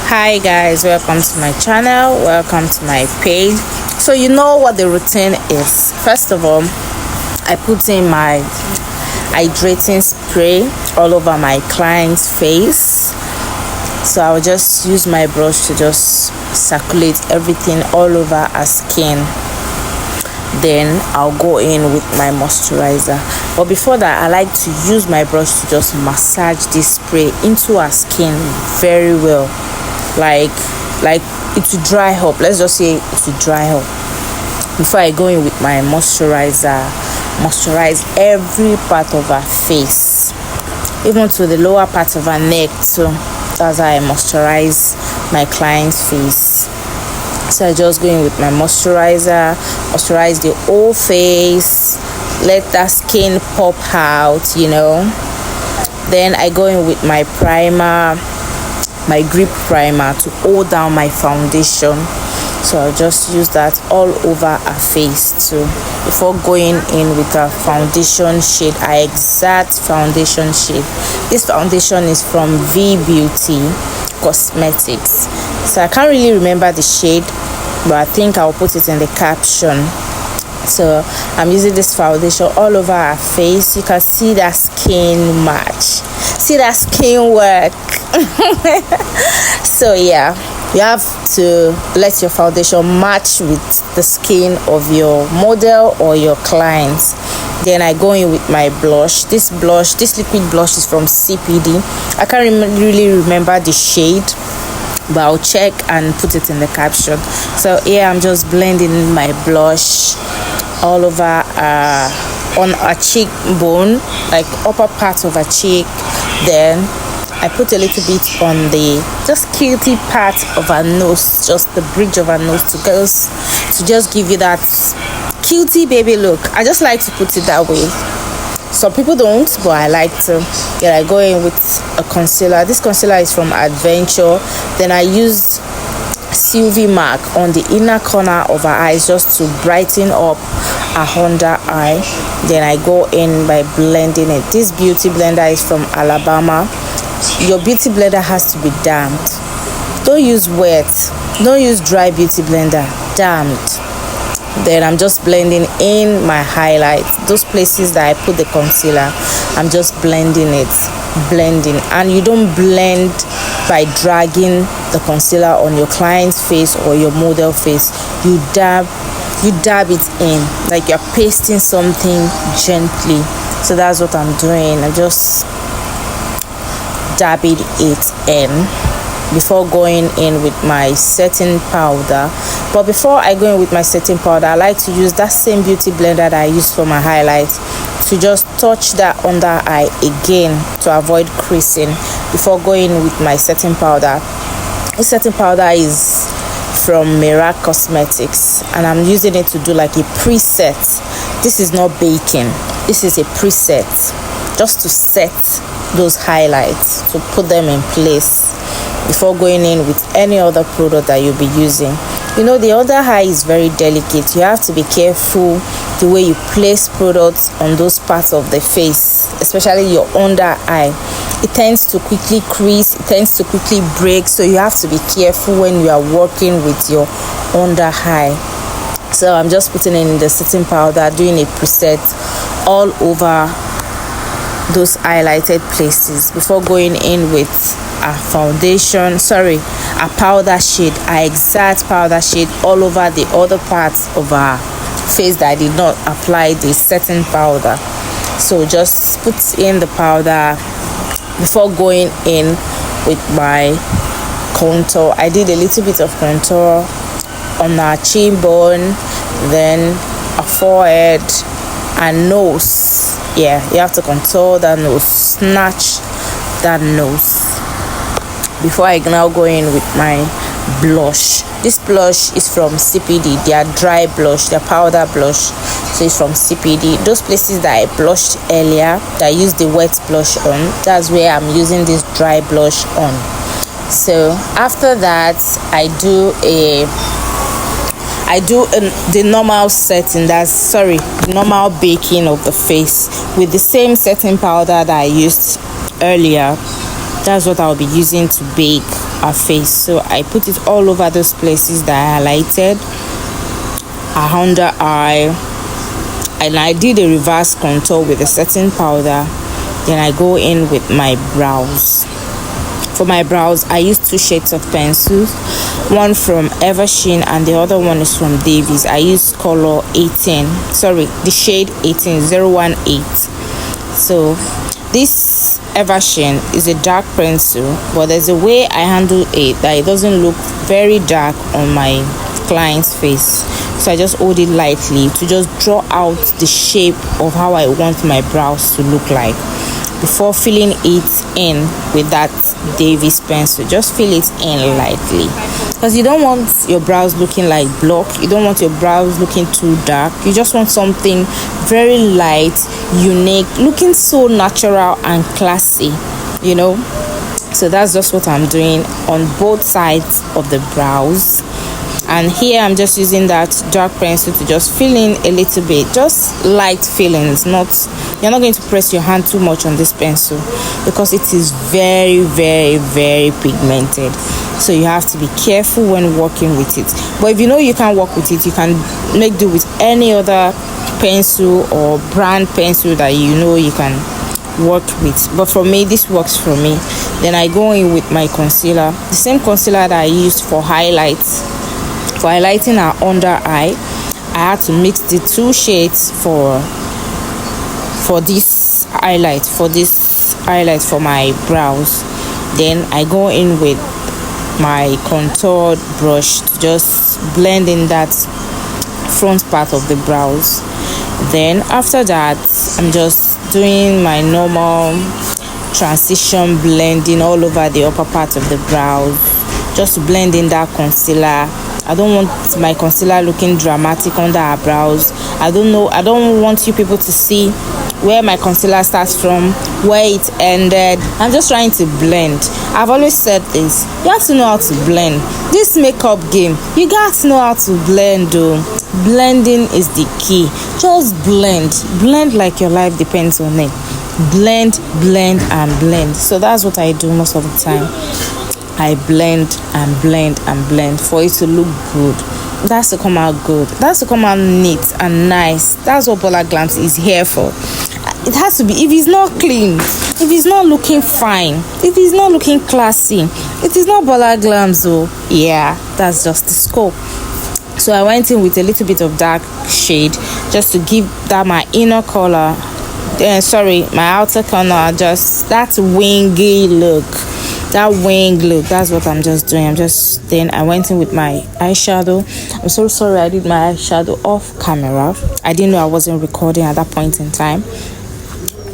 Hi guys, welcome to my channel, welcome to my page. So you know what the routine is. First of all, I put in my hydrating spray all over my client's face. So I'll just use my brush to just circulate everything all over her skin. Then I'll go in with my moisturizer, but before that I like to use my brush to just massage this spray into her skin very well, like it will dry up. Let's just say it will dry up before I go in with my moisturizer. Moisturize every part of her face, even to the lower part of her neck. So that's how I moisturize my client's face. So I just go in with my moisturize the whole face, let that skin pop out, Then I go in with my primer, my grip primer, to hold down my foundation. So I'll just use that all over her face too. Before going in with a foundation shade, her exact foundation shade. This foundation is from V Beauty Cosmetics. So I can't really remember the shade, but I think I'll put it in the caption. So I'm using this foundation all over her face. You can see that skin match, see that skin work. So yeah, you have to let your foundation match with the skin of your model or your clients. Then I go in with my blush. This liquid blush is from CPD. I can't really remember the shade, but I'll check and put it in the caption. So here I'm just blending my blush all over on her cheekbone, like upper part of her cheek. Then I put a little bit on the just cutie part of her nose, just the bridge of her nose, to just give you that cutie baby look. I just like to put it that way. Some people don't, but I like to. Yeah, I go in with a concealer. This concealer is from Adventure. Then I used Sylvie Mark on the inner corner of her eyes just to brighten up her under eye. Then I go in by blending it. This beauty blender is from Alabama. Your beauty blender has to be damped. Don't use wet. Don't use dry beauty blender. Damped. Then I'm just blending in my highlights, those places that I put the concealer. I'm just blending, and you don't blend by dragging the concealer on your client's face or your model face. You dab it in like you're pasting something gently. So that's what I'm doing. I'm just dabbing it in before going in with my setting powder. But before I go in with my setting powder, I like to use that same beauty blender that I used for my highlights to just touch that under eye again to avoid creasing before going with my setting powder. This setting powder is from Mirac Cosmetics, and I'm using it to do like a preset. This is not baking, this is a preset, just to set those highlights, to put them in place before going in with any other product that you'll be using. The under eye is very delicate. You have to be careful the way you place products on those parts of the face, especially your under eye. It tends to quickly crease, it tends to quickly break, so you have to be careful when you are working with your under eye. So I'm just putting in the setting powder, doing a preset all over those highlighted places before going in with a powder shade, a exact powder shade all over the other parts of our face that I did not apply the setting powder. So just put in the powder before going in with my contour. I did a little bit of contour on our chin bone, then a forehead and nose. Yeah, you have to contour that nose, snatch that nose before I now go in with my blush. This blush is from CPD. They are dry blush, they're powder blush, so it's from CPD. Those places that I blushed earlier, that I used the wet blush on, that's where I'm using this dry blush on. So after that, I do the normal setting, the normal baking of the face with the same setting powder that I used earlier. That's what I'll be using to bake our face. So I put it all over those places that I highlighted, our under eye, and I did a reverse contour with a setting powder. Then I go in with my brows. For my brows, I use 2 shades of pencils, one from Eversheen and the other one is from Davies. I use color 18, sorry, the shade 18018. So this Eversheen is a dark pencil, but there's a way I handle it that it doesn't look very dark on my client's face. So I just hold it lightly to just draw out the shape of how I want my brows to look like before filling it in with that Davies pencil. Just fill it in lightly, because you don't want your brows looking like block. You don't want your brows looking too dark. You just want something very light, unique, looking so natural and classy, you know. So that's just what I'm doing on both sides of the brows. And here I'm just using that dark pencil to just fill in a little bit, just light fillings. You're not going to press your hand too much on this pencil because it is very, very, very pigmented. So you have to be careful when working with it. But if you know you can't work with it, you can make do with any other pencil or brand pencil that you know you can work with. But for me, this works for me. Then I go in with my concealer, the same concealer that I used for highlights. For highlighting our under eye, I had to mix the 2 shades for this highlight for my brows. Then I go in with my contour brush to just blend in that front part of the brows. Then after that, I'm just doing my normal transition blending all over the upper part of the brows, just to blend in that concealer. I don't want my concealer looking dramatic under our brows. I don't want you people to see where my concealer starts from, where it ended. I'm just trying to blend. I've always said this, you have to know how to blend. This makeup game, you got to know how to blend though. Blending is the key. Just blend like your life depends on it. Blend and blend. So that's what I do most of the time. I blend for it to look good. That's to come out good. That's to come out neat and nice. That's what Bola Glams is here for. It has to be. If it's not clean, if it's not looking fine, if it's not looking classy, it is not Bola Glams. So yeah, that's just the scope. So I went in with a little bit of dark shade just to give that my inner color. My outer corner, just that wingy look. That's what I'm just doing. Then I went in with my eyeshadow. I'm so sorry I did my eyeshadow off camera. I didn't know I wasn't recording at that point in time.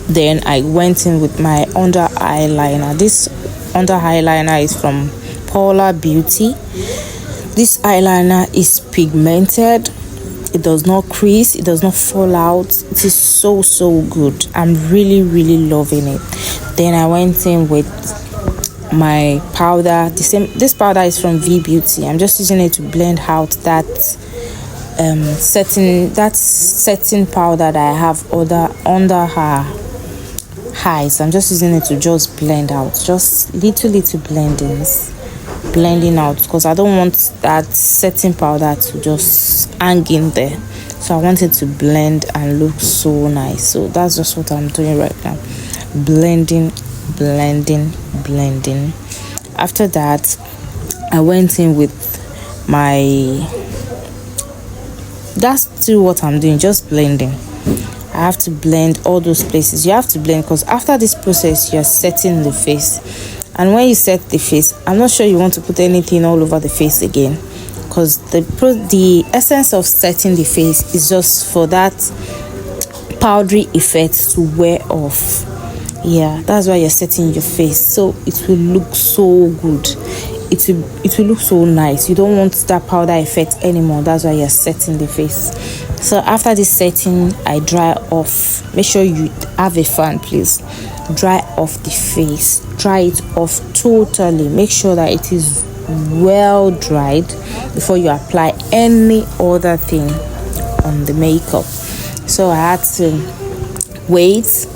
Then I went in with my under eyeliner. This under eyeliner is from Paula Beauty. This eyeliner is pigmented. It does not crease, it does not fall out. It is so good. I'm really loving it. Then I went in with my powder. This powder is from V Beauty. I'm just using it to blend out that setting powder that I have under her eyes. I'm just using it to just blend out, just little blending out, because I don't want that setting powder to just hang in there. So I want it to blend and look so nice. So that's just what I'm doing right now. Blending. After that, I went in with that's still what I'm doing, just blending. I have to blend all those places. You have to blend because after this process, you're setting the face. And when you set the face, I'm not sure you want to put anything all over the face again, because the essence of setting the face is just for that powdery effect to wear off. Yeah, that's why you're setting your face, so it will look so good. It will look so nice. You don't want that powder effect anymore. That's why you're setting the face. So after this setting, I dry off. Make sure you have a fan, please. Dry off the face. Dry it off totally. Make sure that it is well dried before you apply any other thing on the makeup. So I had to wait,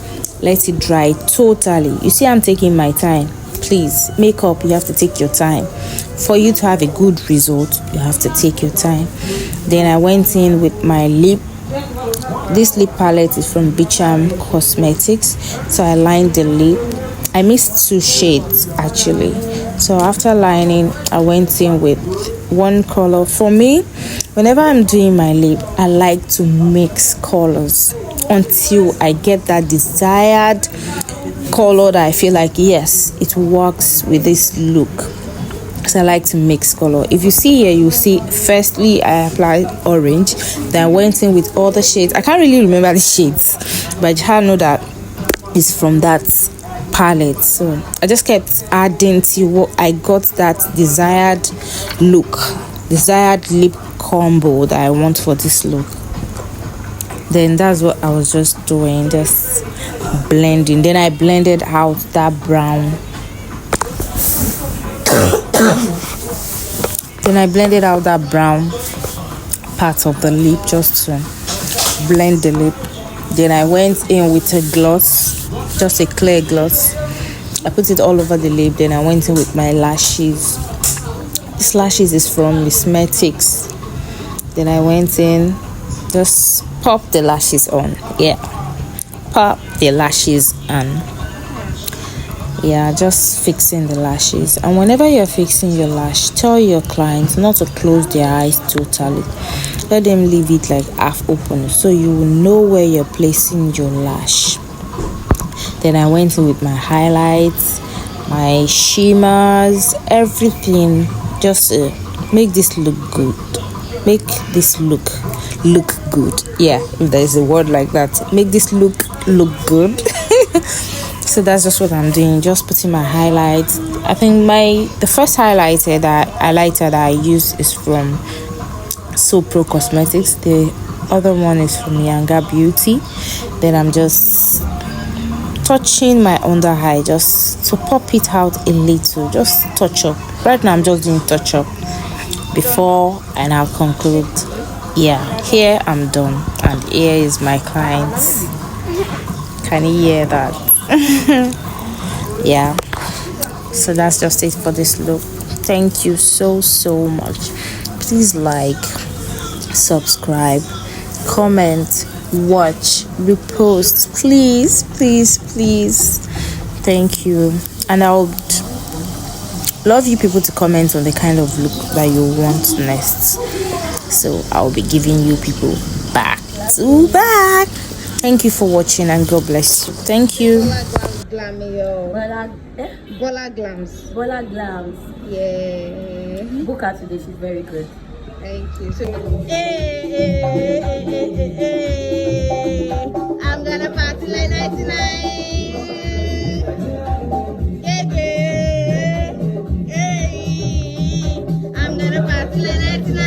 let it dry totally. You see, I'm taking my time. Please, makeup, you have to take your time. For you to have a good result, you have to take your time. Then I went in with my lip. This lip palette is from Bicham Cosmetics. So I lined the lip. I mixed 2 shades actually. So after lining, I went in with one color. For me, whenever I'm doing my lip, I like to mix colors until I get that desired color that I feel like, yes, it works with this look. So I like to mix color. If you see here, you see firstly I applied orange, then I went in with all the shades. I can't really remember the shades, but I just know that it's from that palette. So I just kept adding till what I got that desired look, desired lip combo that I want for this look. Then that's what I was just doing, just blending. Then I blended out that brown. Then I blended out that brown part of the lip just to blend the lip. Then I went in with a gloss, just a clear gloss. I put it all over the lip. Then I went in with my lashes. This lashes is from Cosmetics. Then I went in, just pop the lashes on. Yeah, pop the lashes on. Yeah, just fixing the lashes. And whenever you're fixing your lash, tell your clients not to close their eyes totally. Let them leave it like half open so you will know where you're placing your lash. Then I went in with my highlights, my shimmers, everything, just make this look good. Make this look good. Yeah, if there's a word like that, make this look good. So that's just what I'm doing, just putting my highlights. I think the first highlighter that I use is from So Pro Cosmetics. The other one is from Younger Beauty. Then I'm just touching my under eye just to pop it out a little, just touch up. Right now I'm just doing touch up before, and I'll conclude. Yeah, here I'm done, and here is my clients. Can you hear that? Yeah, so that's just it for this look. Thank you so much. Please like, subscribe, comment, watch, repost, please. Thank you. And I would love you people to comment on the kind of look that you want next, so I'll be giving you people back to back. Thank you for watching, and God bless you. Thank you. Bola Glams. Yeah. Book her today, she's very good. Thank you. So, I'm gonna party like 99. Yeah. I'm gonna party like 99.